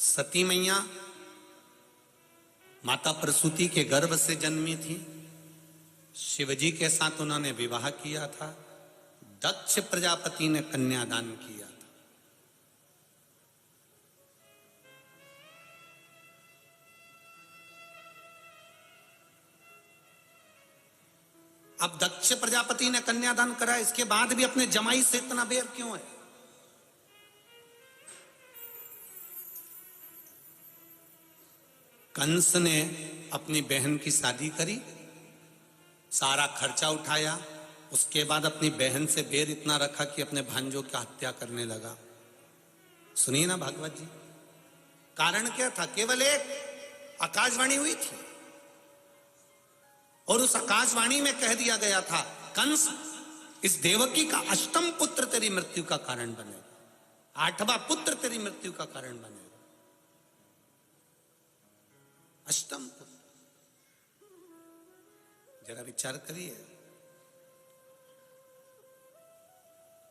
सती मैया माता प्रसूति के गर्भ से जन्मी थी। शिवजी के साथ उन्होंने विवाह किया था। दक्ष प्रजापति ने कन्यादान किया था। अब दक्ष प्रजापति ने कन्यादान करा, इसके बाद भी अपने जमाई से इतना बैर क्यों है? कंस ने अपनी बहन की शादी करी, सारा खर्चा उठाया, उसके बाद अपनी बहन से बैर इतना रखा कि अपने भांजों की हत्या करने लगा। सुनिए ना भागवत जी, कारण क्या था? केवल एक आकाशवाणी हुई थी और उस आकाशवाणी में कह दिया गया था, कंस इस देवकी का अष्टम पुत्र तेरी मृत्यु का कारण बनेगा, आठवां पुत्र तेरी मृत्यु का कारण बनेगा। अष्टम पुत्र, जरा विचार करिए।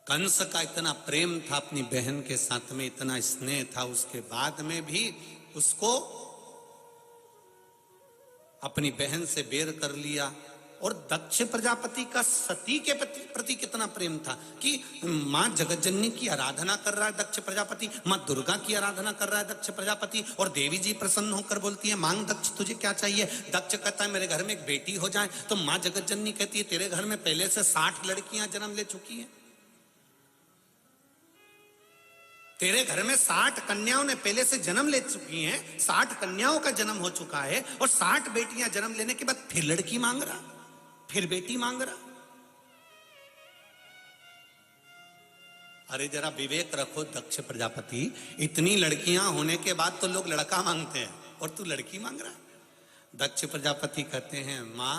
कंस का इतना प्रेम था अपनी बहन के साथ में, इतना स्नेह था, उसके बाद में भी उसको अपनी बहन से बैर कर लिया। और दक्ष प्रजापति का सती के प्रति कितना प्रेम था कि मां जगतजननी की आराधना कर रहा है दक्ष प्रजापति, मां दुर्गा की आराधना कर रहा है दक्ष प्रजापति, और देवी जी प्रसन्न होकर बोलती है, मांग दक्ष तुझे क्या चाहिए? दक्ष कहता है मेरे घर में एक बेटी हो जाए। तो मां जगतजननी कहती है तेरे घर में पहले से 60 लड़कियां जन्म ले चुकी हैं, तेरे घर में 60 कन्याओं ने पहले से जन्म ले चुकी हैं, 60 कन्याओं का जन्म हो चुका है, और 60 बेटियां जन्म लेने के बाद फिर लड़की मांग रहा, फिर बेटी मांग रहा। अरे जरा विवेक रखो दक्ष प्रजापति, इतनी लड़कियां होने के बाद तो लोग लड़का मांगते हैं और तू लड़की मांग रहा। दक्ष प्रजापति कहते हैं, मां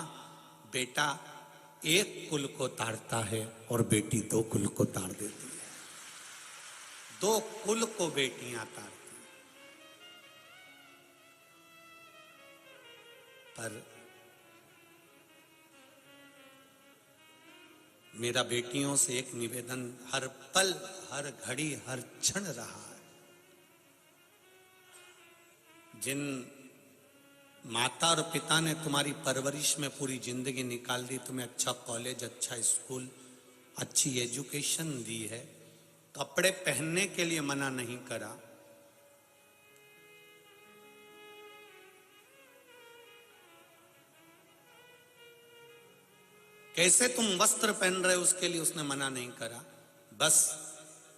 बेटा एक कुल को ताड़ता है और बेटी 2 कुल को ताड़ देती है, 2 कुल को बेटियां ताड़ती। पर मेरा बेटियों से एक निवेदन हर पल, हर घड़ी, हर क्षण रहा है। जिन माता और पिता ने तुम्हारी परवरिश में पूरी जिंदगी निकाल दी, तुम्हें अच्छा कॉलेज, अच्छा स्कूल, अच्छी एजुकेशन दी है, कपड़े पहनने के लिए मना नहीं करा, कैसे तुम वस्त्र पहन रहे हो उसके लिए उसने मना नहीं करा। बस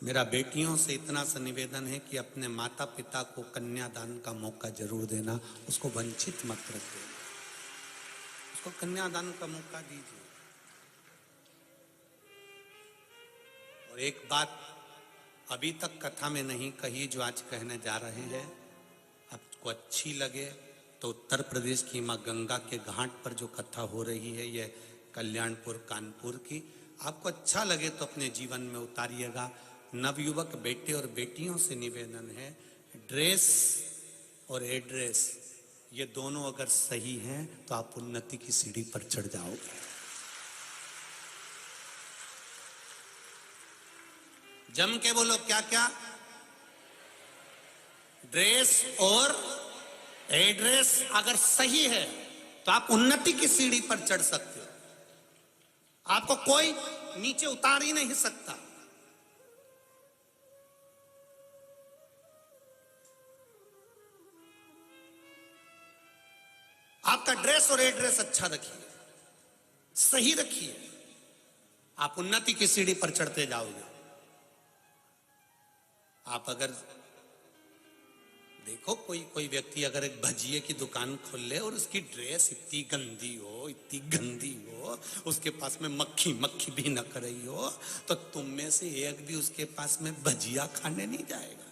मेरा बेटियों से इतना सा निवेदन है कि अपने माता पिता को कन्यादान का मौका जरूर देना, उसको वंचित मत रख देना, उसको कन्यादान का मौका दीजिए। और एक बात अभी तक कथा में नहीं कही जो आज कहने जा रहे हैं, आपको अच्छी लगे तो उत्तर प्रदेश की मां गंगा के घाट पर जो कथा हो रही है, ये कल्याणपुर कानपुर की, आपको अच्छा लगे तो अपने जीवन में उतारिएगा। नवयुवक बेटे और बेटियों से निवेदन है, ड्रेस और एड्रेस ये दोनों अगर सही हैं तो आप उन्नति की सीढ़ी पर चढ़ जाओगे। जम के बोलो, क्या क्या? ड्रेस और एड्रेस अगर सही है तो आप उन्नति की सीढ़ी पर चढ़ सकते हो, आपको कोई नीचे उतार ही नहीं सकता। आपका ड्रेस और एड्रेस अच्छा रखिए, सही रखिए, आप उन्नति की सीढ़ी पर चढ़ते जाओगे। आप अगर देखो, कोई व्यक्ति अगर एक भजिए की दुकान खोल ले और उसकी ड्रेस इतनी गंदी हो, इतनी गंदी हो, उसके पास में मक्खी भी न कर रही हो, तो तुम में से एक भी उसके पास में भजिया खाने नहीं जाएगा।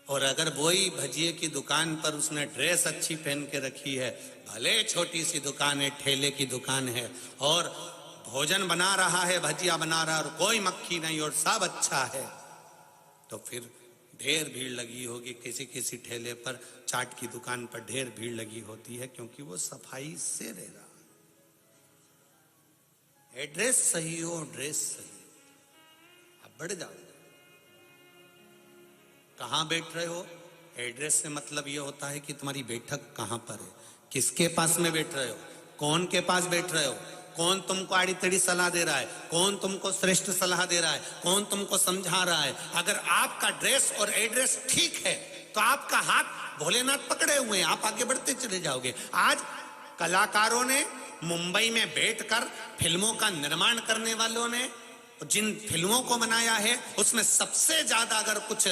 और अगर वही भजिए की दुकान पर उसने ड्रेस अच्छी पहन के रखी है, भले छोटी सी दुकान है, ठेले की दुकान है, और भोजन बना रहा है, भजिया बना रहा है और कोई मक्खी नहीं और सब अच्छा है, तो फिर ढेर भीड़ लगी होगी। किसी किसी ठेले पर, चाट की दुकान पर ढेर भीड़ लगी होती है, क्योंकि वो सफाई से रह रहा है। एड्रेस सही हो, ड्रेस सही, आप बढ़ जाओ। कहां बैठ रहे हो? एड्रेस से मतलब ये होता है कि तुम्हारी बैठक कहाँ पर है, किसके पास में बैठ रहे हो, कौन के पास बैठ रहे हो, कौन तुमको आड़ी टेढ़ी सलाह दे रहा है, कौन तुमको श्रेष्ठ सलाह दे रहा है, कौन तुमको समझा रहा है। अगर आपका ड्रेस और एड्रेस ठीक है तो आपका हाथ भोलेनाथ पकड़े हुए हैं, आप आगे बढ़ते चले जाओगे। आज कलाकारों ने मुंबई में बैठकर फिल्मों का निर्माण करने वालों ने जिन फिल्मों को बनाया है उसमें सबसे ज्यादा अगर कुछ